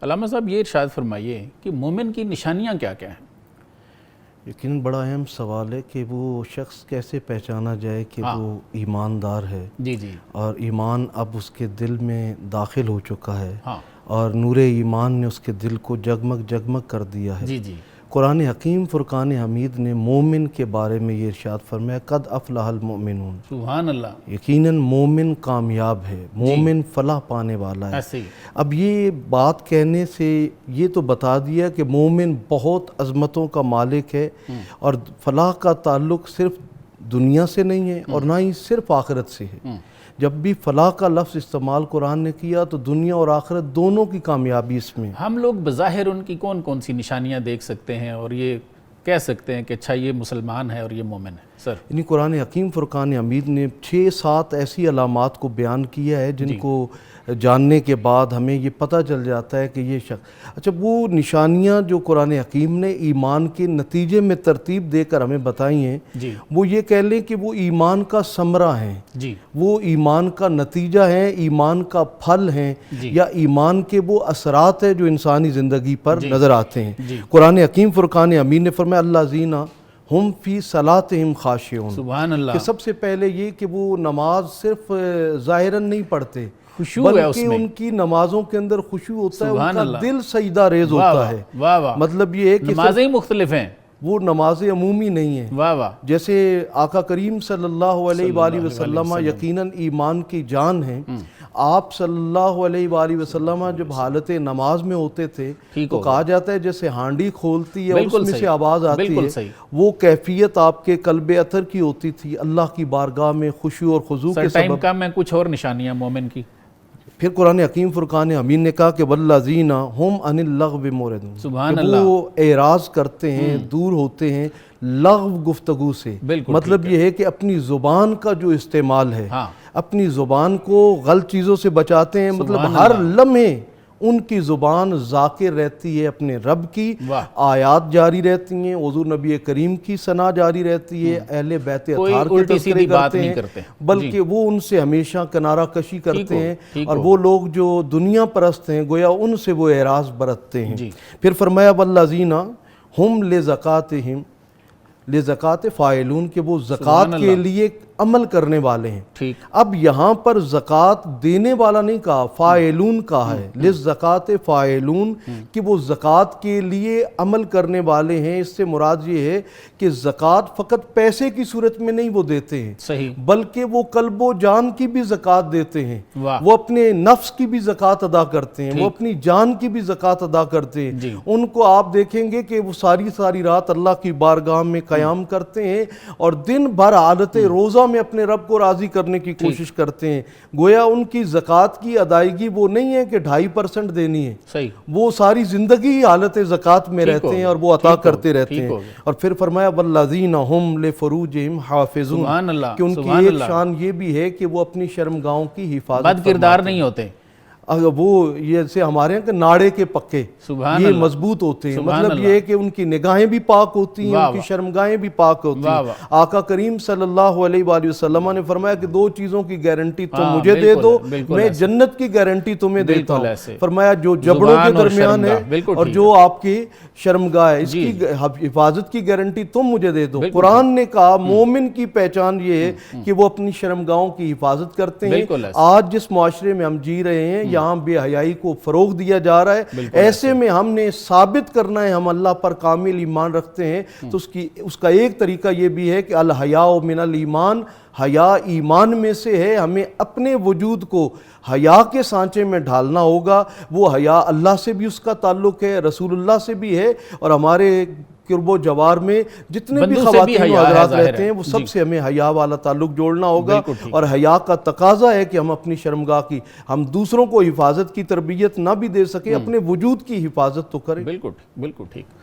علامہ صاحب یہ ارشاد فرمائیے کہ مومن کی نشانیاں کیا کیا ہیں؟ یقیناً بڑا اہم سوال ہے کہ وہ شخص کیسے پہچانا جائے کہ وہ ایماندار ہے جی جی اور ایمان اب اس کے دل میں داخل ہو چکا ہے ہاں اور نور ایمان نے اس کے دل کو جگمگ جگمگ کر دیا ہے۔ جی جی قرآن حکیم فرقان حمید نے مومن کے بارے میں یہ ارشاد فرمایا قد افلح المؤمنون، سبحان اللہ، یقیناً مومن کامیاب ہے، مومن فلاح پانے والا ہے۔ ایسے ہی اب یہ بات کہنے سے یہ تو بتا دیا کہ مومن بہت عظمتوں کا مالک ہے اور فلاح کا تعلق صرف دنیا سے نہیں ہے اور نہ ہی صرف آخرت سے ہے۔ جب بھی فلاح کا لفظ استعمال قرآن نے کیا تو دنیا اور آخرت دونوں کی کامیابی اس میں۔ ہم لوگ بظاہر ان کی کون کون سی نشانیاں دیکھ سکتے ہیں اور یہ کہہ سکتے ہیں کہ اچھا یہ مسلمان ہے اور یہ مومن ہے سر؟ یعنی قرآن حکیم فرقان حمید نے 6-7 ایسی علامات کو بیان کیا ہے جن کو جاننے کے بعد ہمیں یہ پتہ چل جاتا ہے کہ یہ شخص، اچھا وہ نشانیاں جو قرآن حکیم نے ایمان کے نتیجے میں ترتیب دے کر ہمیں بتائی ہیں، جی وہ یہ کہہ لیں کہ وہ ایمان کا ثمرہ ہیں، جی وہ ایمان کا نتیجہ ہیں، ایمان کا پھل ہیں، یا ایمان کے وہ اثرات ہیں جو انسانی زندگی پر نظر آتے ہیں۔ قرآن حکیم فرقان حمید نے فرمایا الذین ہم فی صلاتہم خاشعون، سبحان اللہ، کہ سب سے پہلے یہ کہ وہ نماز صرف ظاہراً نہیں پڑھتے خشوع ہے اس بلکہ میں، ان کی نمازوں کے اندر خشوع ہوتا ہے، ان سبحان کا اللہ، دل سجدہ ریز ہوتا ہے۔ واہ واہ، مطلب یہ ہے کہ نمازیں ہی مختلف ہیں، وہ نمازیں عمومی نہیں ہیں، واہ واہ، جیسے آقا کریم صلی اللہ علیہ وآلہ وسلم یقیناً ایمان کی جان ہیں۔ آپ صلی اللہ علیہ وآلہ وسلم جب حالت نماز میں ہوتے تھے تو کہا جاتا ہے جیسے ہانڈی کھولتی ہے اور اس میں سے آواز آتی ہے، وہ کیفیت آپ کے قلب اطہر کی ہوتی تھی، اللہ کی بارگاہ میں خشوع اور خضوع کے ٹائم سبب۔ کم ہے، کچھ اور نشانیاں مومن کی؟ پھر قرآن حکیم فرقان حمید نے کہا کہ والذین ہم عن اللغو معرضون، سبحان کہ اللہ، وہ اعراض کرتے ہیں، دور ہوتے ہیں لغو گفتگو سے۔ بالکل مطلب یہ ہے کہ اپنی زبان کا جو استعمال ہے، ہاں اپنی زبان کو غلط چیزوں سے بچاتے ہیں، مطلب ہر لمحے ان کی زبان ذاکر رہتی ہے اپنے رب کی، آیات جاری رہتی ہیں، حضور نبی کریم کی ثنا جاری رہتی ہے، اہل بیت اطہار کے تذکرے کرتے ہیں، بلکہ وہ ان سے ہمیشہ کنارہ کشی کرتے ہیں، اور وہ لوگ جو دنیا پرست ہیں گویا ان سے وہ اعراض برتتے ہیں۔ پھر فرمایا والذین ہم لزکاتہم لزکات فاعلون، کہ وہ زکوٰۃ کے لیے عمل کرنے والے ہیں۔ اب یہاں پر زکوٰۃ دینے والا نہیں کہا، فاعلون کہا ہے، للزکوٰۃ فاعلون، کہ وہ زکوٰۃ کے لیے عمل کرنے والے ہیں۔ اس سے مراد یہ ہے کہ زکوٰۃ فقط پیسے کی صورت میں نہیں وہ دیتے ہیں، بلکہ وہ قلب و جان کی بھی زکوٰۃ دیتے ہیں، وہ اپنے نفس کی بھی زکوٰۃ ادا کرتے ہیں، وہ اپنی جان کی بھی زکوٰۃ ادا کرتے ہیں۔ ان کو آپ دیکھیں گے کہ وہ ساری رات اللہ کی بارگاہ میں قیام کرتے ہیں اور دن بھر حالت روزہ میں اپنے رب کو راضی کرنے کی کوشش کرتے ہیں۔ گویا ان کی زکوٰۃ کی ادائیگی وہ نہیں ہے کہ 2.5% دینی ہے، وہ ساری زندگی حالت زکوٰۃ میں رہتے ہیں اور وہ عطا کرتے رہتے ہیں۔ اور پھر فرمایا والذین ہم لفروجہم حافظون، کہ ان کی ایک شان یہ بھی ہے کہ وہ اپنی شرمگاہوں کی حفاظت، بد کردار نہیں ہوتے، وہ جیسے ہمارے ہیں کہ ناڑے کے پکے، یہ مضبوط ہوتے ہیں، مطلب یہ ہے کہ ان کی نگاہیں بھی پاک ہوتی ہیں، ان کی شرمگاہیں بھی پاک ہوتی ہیں۔ آقا کریم صلی اللہ علیہ وآلہ وسلم نے فرمایا کہ 2 چیزوں کی گارنٹی تم مجھے دے دو، میں جنت کی گارنٹی تمہیں دیتا ہوں۔ فرمایا جو جبڑوں کے درمیان ہے اور جو آپ کی شرمگاہ ہے، اس کی حفاظت کی گارنٹی تم مجھے دے دو۔ قرآن نے کہا مومن کی پہچان یہ ہے کہ وہ اپنی شرمگاہوں کی حفاظت کرتے ہیں۔ آج جس معاشرے میں ہم جی رہے ہیں یہاں بے حیائی کو فروغ دیا جا رہا ہے، ایسے میں ہم نے ثابت کرنا ہے ہم اللہ پر کامل ایمان رکھتے ہیں، تو اس کا ایک طریقہ یہ بھی ہے کہ الحیاء من الایمان، حیا ایمان میں سے ہے۔ ہمیں اپنے وجود کو حیا کے سانچے میں ڈھالنا ہوگا۔ وہ حیا اللہ سے بھی اس کا تعلق ہے، رسول اللہ سے بھی ہے، اور ہمارے قرب و جوار میں جتنے بھی خواتین و حضرات رہتے ہیں وہ سب سے ہمیں حیا والا تعلق جوڑنا ہوگا۔ اور حیا کا تقاضا ہے کہ ہم اپنی شرمگاہ کی، ہم دوسروں کو حفاظت کی تربیت نہ بھی دے سکیں، اپنے وجود کی حفاظت تو کریں۔ بالکل ٹھیک، بالکل ٹھیک۔